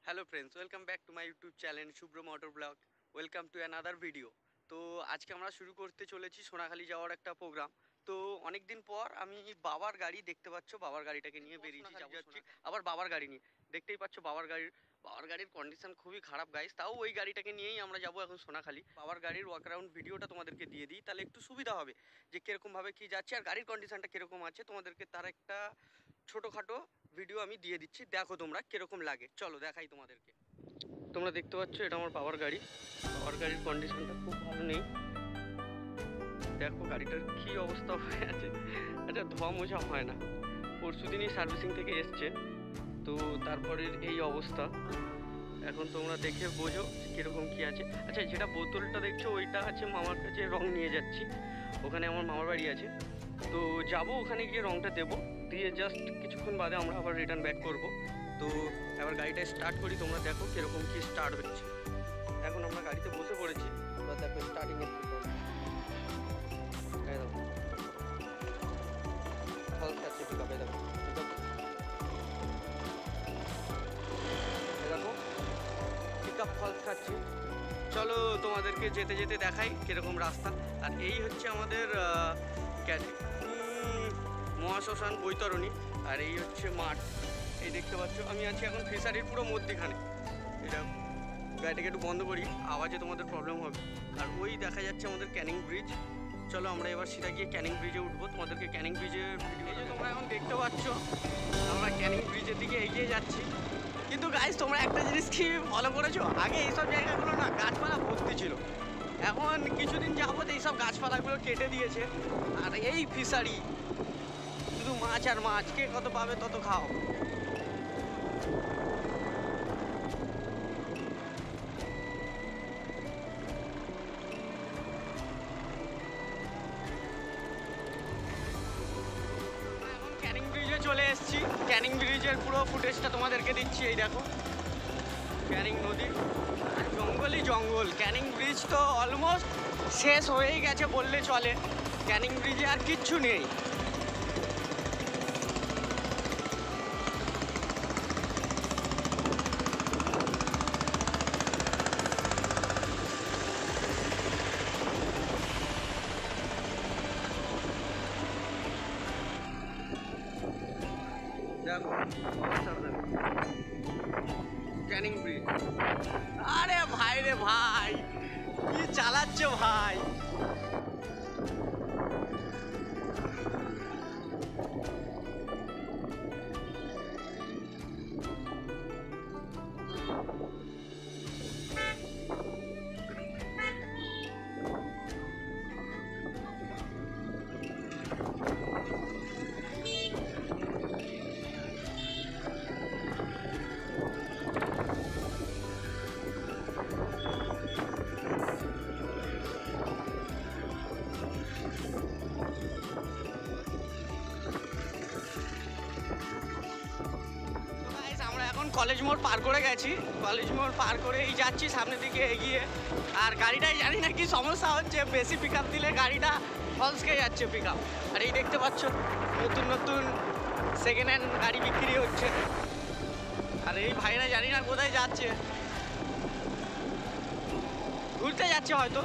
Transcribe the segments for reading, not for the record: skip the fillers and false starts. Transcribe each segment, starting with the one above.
Hello friends, welcome back to my YouTube channel Shubhra motor vlog. Welcome to another video. তো আজকে আমরা শুরু করতে চলেছি সোনাখালি যাওয়ার একটা প্রোগ্রাম। তো অনেক দিন পর আমি বাবার গাড়ি দেখতে পাচ্ছ, বাবার গাড়িটাকে নিয়ে বেরিয়েছি, যাচ্ছি আবার বাবার গাড়ি নিয়ে। দেখতেই পাচ্ছ বাবার গাড়ির কন্ডিশন খুবই খারাপ গাইস, তাও ওই গাড়িটাকে নিয়েই আমরা যাবো এখন সোনাখালি। বাবার গাড়ির ওয়াক অ্যারাউন্ড ভিডিওটা তোমাদেরকে দিয়ে দিই, তাহলে একটু সুবিধা হবে যে কীরকমভাবে কী যাচ্ছে আর গাড়ির কন্ডিশনটা কীরকম আছে। তোমাদেরকে তার একটা ছোটোখাটো ভিডিও আমি দিয়ে দিচ্ছি, দেখো তোমরা কিরকম লাগে। চলো দেখাই তোমাদেরকে। তোমরা দেখতে পাচ্ছ এটা আমার বাবার গাড়ি। বাবার গাড়ির কন্ডিশনটা খুব ভালো নেই, দেখো গাড়িটার কি অবস্থা হয়ে আছে। আচ্ছা, ধোয়া মোছা হয় না, পরশু দিনই সার্ভিসিং থেকে এসছে, তো তারপরের এই অবস্থা। এখন তোমরা দেখে বোঝো কিরকম কি আছে। আচ্ছা, যেটা বোতলটা দেখছো ওইটা আছে মামার কাছে, রং নিয়ে যাচ্ছি, ওখানে আমার মামার বাড়ি আছে, তো যাবো ওখানে গিয়ে রংটা দেবো, দিয়ে জাস্ট কিছুক্ষণ বাদে আমরা আবার রিটার্ন ব্যাক করব। তো এবার গাড়িটা স্টার্ট করি, তোমরা দেখো কীরকম কি স্টার্ট হচ্ছে। এখন আমরা গাড়িতে বসে পড়েছি, এবার দেখো স্টার্টিংয়ের কি করবো। দেখো ফলস খাচ্ছে পিকআপে, দেখো দেখো পিকআপ ফলস খাচ্ছে। চলো তোমাদেরকে যেতে যেতে দেখাই কীরকম রাস্তা। আর এই হচ্ছে আমাদের মহাশ্মশান বৈতরণী, আর এই হচ্ছে মাঠ। এই দেখতে পাচ্ছ আমি আছি এখন ফিশারির পুরো মধ্যখানে। এটা গাড়িটাকে একটু বন্ধ করি, আওয়াজে তোমাদের প্রবলেম হবে। আর ওই দেখা যাচ্ছে আমাদের ক্যানিং ব্রিজ। চলো আমরা এবার সিধা গিয়ে ক্যানিং ব্রিজে উঠবো, তোমাদেরকে ক্যানিং ব্রিজের ভিডিও যে তোমরা এখন দেখতে পাচ্ছ, আমরা ক্যানিং ব্রিজের দিকে এগিয়ে যাচ্ছি। কিন্তু গাইস, তোমরা একটা জিনিস কি ফলো করেছো, আগে এইসব জায়গাগুলো না গাছপালা ভর্তি ছিল, এখন কিছুদিন যাবত এইসব গাছপালাগুলো কেটে দিয়েছে। আর এই ফিশারি শুধু মাছ আর মাছ, কে কত পাবে তত খাও। এখন ক্যানিং ব্রিজে চলে এসেছি, ক্যানিং ব্রিজের পুরো ফুটেজটা তোমাদেরকে দিচ্ছি। এই দেখো ক্যানিং নদী, জঙ্গলই জঙ্গল। ক্যানিং ব্রিজ তো অলমোস্ট শেষ হয়েই গেছে বললে চলে, ক্যানিং ব্রিজে আর কিচ্ছু নেই। দেখো ক্যানিং ব্রিজ। আরে ভাই রে ভাই, কি চালাচ্ছ ভাই। কলেজ মোড় পার করে গেছি, কলেজ মোড় পার করেই যাচ্ছি সামনের দিকে এগিয়ে। আর গাড়িটাই জানি না কি সমস্যা হচ্ছে, বেশি পিক আপ দিলে গাড়িটা ফলস খেয়ে যাচ্ছে পিক আপ। আর এই দেখতে পাচ্ছ নতুন নতুন সেকেন্ড হ্যান্ড গাড়ি বিক্রি হচ্ছে। আর এই ভাইরা জানি না কোথায় যাচ্ছে, ঘুরতে যাচ্ছে হয়তো।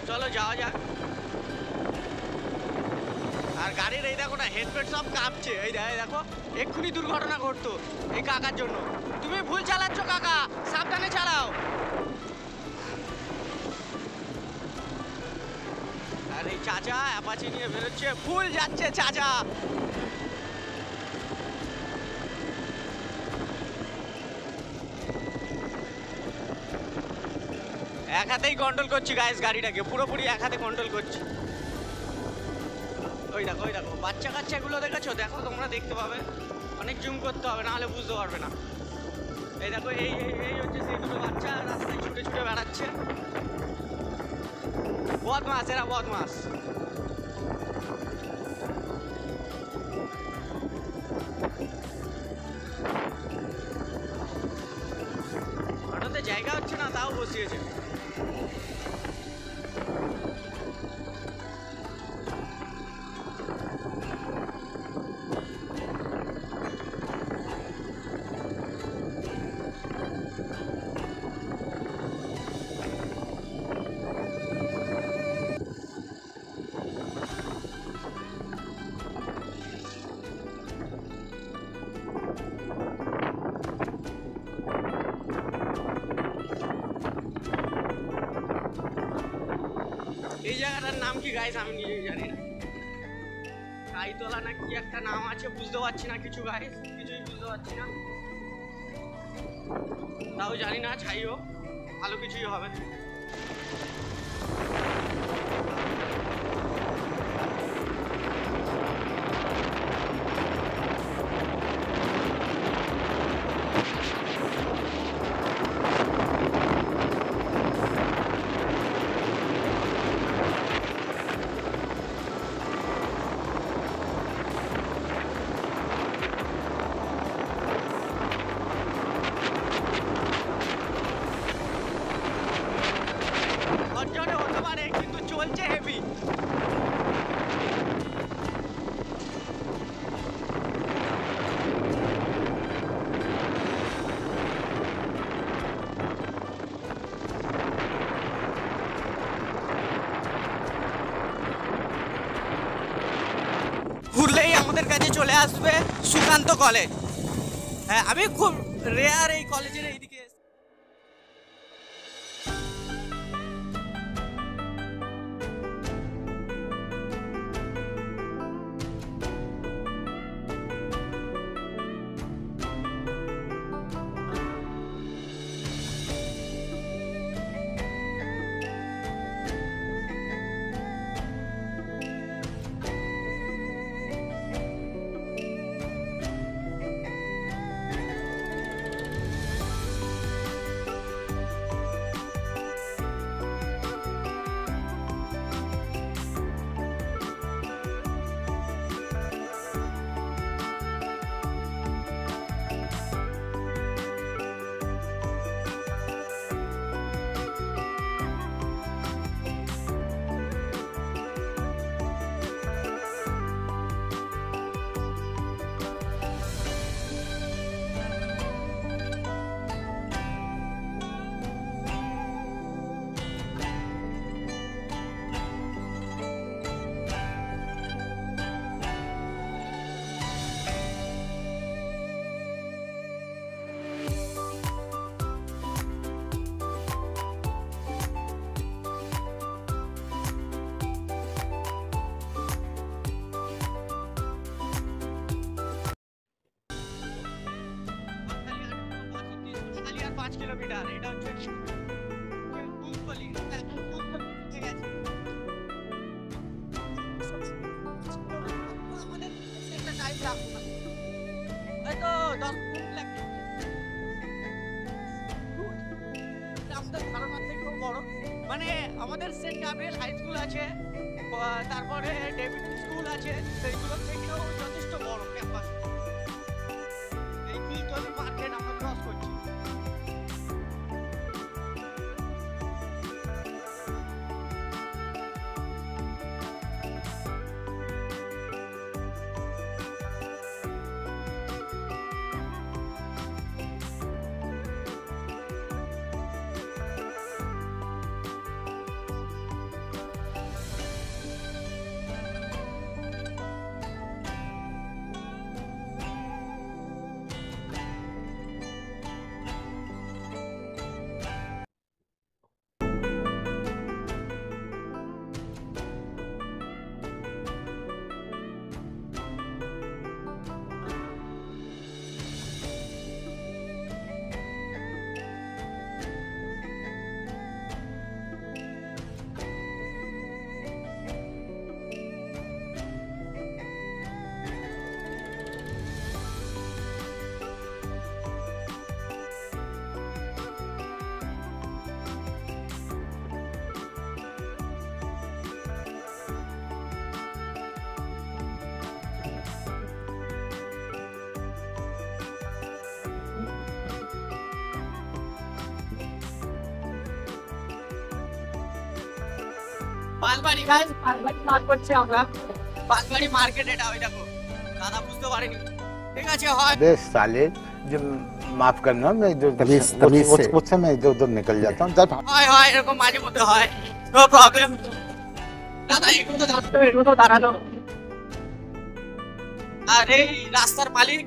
চলো যাওয়া যাক। আর গাড়ির এই দেখো না, হেডলাইট সব কাঁপছে। এই দেখো এক্ষুনি দুর্ঘটনা ঘটতো এই কাকার জন্য। তুমি ভুল চালাচ্ছ কাকা, সাবধানে চালাও। আর এই চাচা অ্যাপাচি নিয়ে বেরোচ্ছে, ভুল যাচ্ছে চাচা। এক হাতেই কন্ট্রোল করছি গাইস, গাড়িটাকে পুরোপুরি এক হাতে কন্ট্রোল করছি। ওই দেখো বাচ্চা কাচ্চাগুলো দেখেছো, দেখো তোমরা দেখতে পাবে, অনেক জুম করতে হবে নাহলে বুঝতে পারবে না। এই দেখো এই এই হচ্ছে সেই দুটো বাচ্চা রাস্তায় ছুটে ছুটে বেড়াচ্ছে, বদমাস এরা, বদমাস। অটোতে জায়গা হচ্ছে না, তাও বসিয়েছে। নাম কি গাইস আমি নিজেই জানি না, কাইতলা না কি একটা নাম আছে, বুঝতে পারছি না কিছু গাইস, কিছুই বুঝতে পারছি না, তাও জানি না, যাই হোক ভালো কিছুই হবে। অর্জনে হতে পারে কিন্তু চলছে হেভি। ঘুরলেই আমাদের কাছে চলে আসবে সুকান্ত কলেজ। হ্যাঁ, আমি খুব রেয়ার এই কলেজের এইদিকে। আর 5 কিলোমিটার, এটা হচ্ছে দুধকলি। ঠিক আছে, আমাদের একটা টাইম লাগবে না, হয়তো 10 মিনিট লাগবে। আমাদের ধারণার থেকেও বড়, মানে আমাদের সেন্ট গ্যাব্রিয়েল হাই স্কুল আছে, তারপরে ডেভিড স্কুল আছে, সেইগুলোর থেকেও যথেষ্ট বড় ক্যাম্পাস। এই দুধকলি মার্কেট আমরা ক্রস করছি। পালবাড়ি গাইস, পালবাড়ি পার করছি আমরা। পালবাড়ি মার্কেট, এটা ওই দেখো, দাদা বুঝতে পারেনি। ঠিক আছে, হয় देश साले जो माफ करना, मैं जो उससे मैं इधर उधर निकल जाता हूँ। जब হয় এরকম মাঝে মধ্যে হয়, নো প্রবলেম। দাদা একটু তো দাঁড়াতো, একটু তো দাঁড়ানো। আরে রাস্তার মালিক,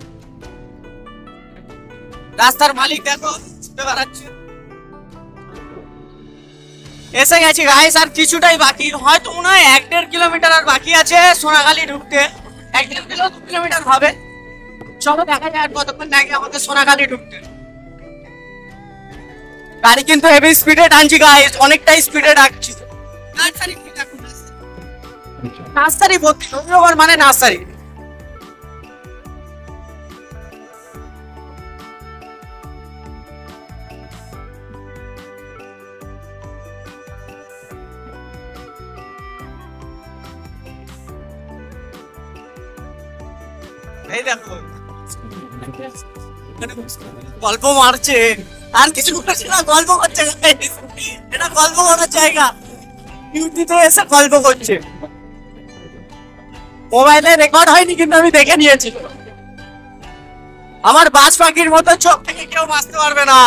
রাস্তার মালিক দেখো ছুটে বেড়াচ্ছে। এসে গেছি গাইস, আর কিছুটাই বাকি, হয়তো মনে হয় 1-1.5 কিলোমিটার আর বাকি আছে সোনাখালী ঢুকতে। 1-1.5 কিলোমিটার হবে। চলো দেখা যায় আর কতক্ষণ লাগে আমাদের সোনাখালী ঢুকতে। গাড়ি কিন্তু হেভি স্পিডে টানছি গাইস, অনেকটাই স্পিডে ডাকছি। নার্সারি ভর্তি, মানে নার্সারি। এই দেখো গল্প মারছে, আর কিছু করছে না, গল্প করছে। এটা গল্প করার জায়গা, ডিউটিতে এসে গল্প করছে। মোবাইলে রেকর্ড হয়নি কিন্তু আমি দেখে নিয়েছি। আমার বাজ পাখির মতো চোখ থেকে কেউ বাঁচতে পারবে না।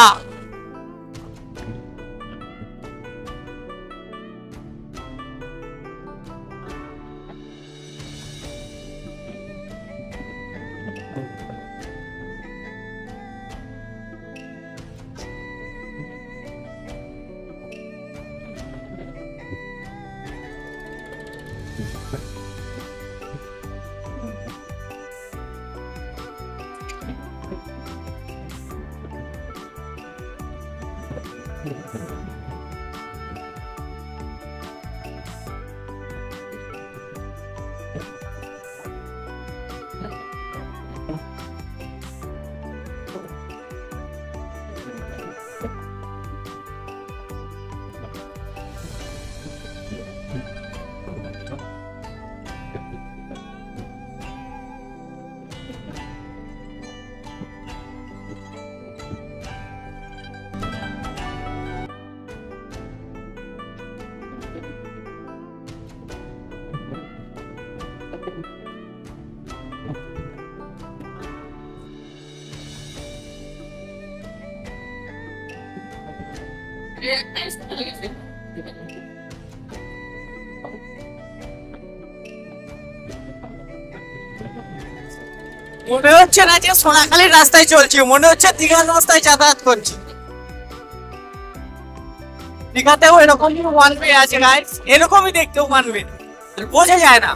মনে হচ্ছে না যে সোনাখালীর রাস্তায় চলছি, মনে হচ্ছে দীঘার রাস্তায় যাতায়াত করছি। দীঘাতেও এরকমই ওয়ান ওয়ে আছে গাইস, এরকমই দেখতেও ওয়ান ওয়ে, বোঝা যায় না।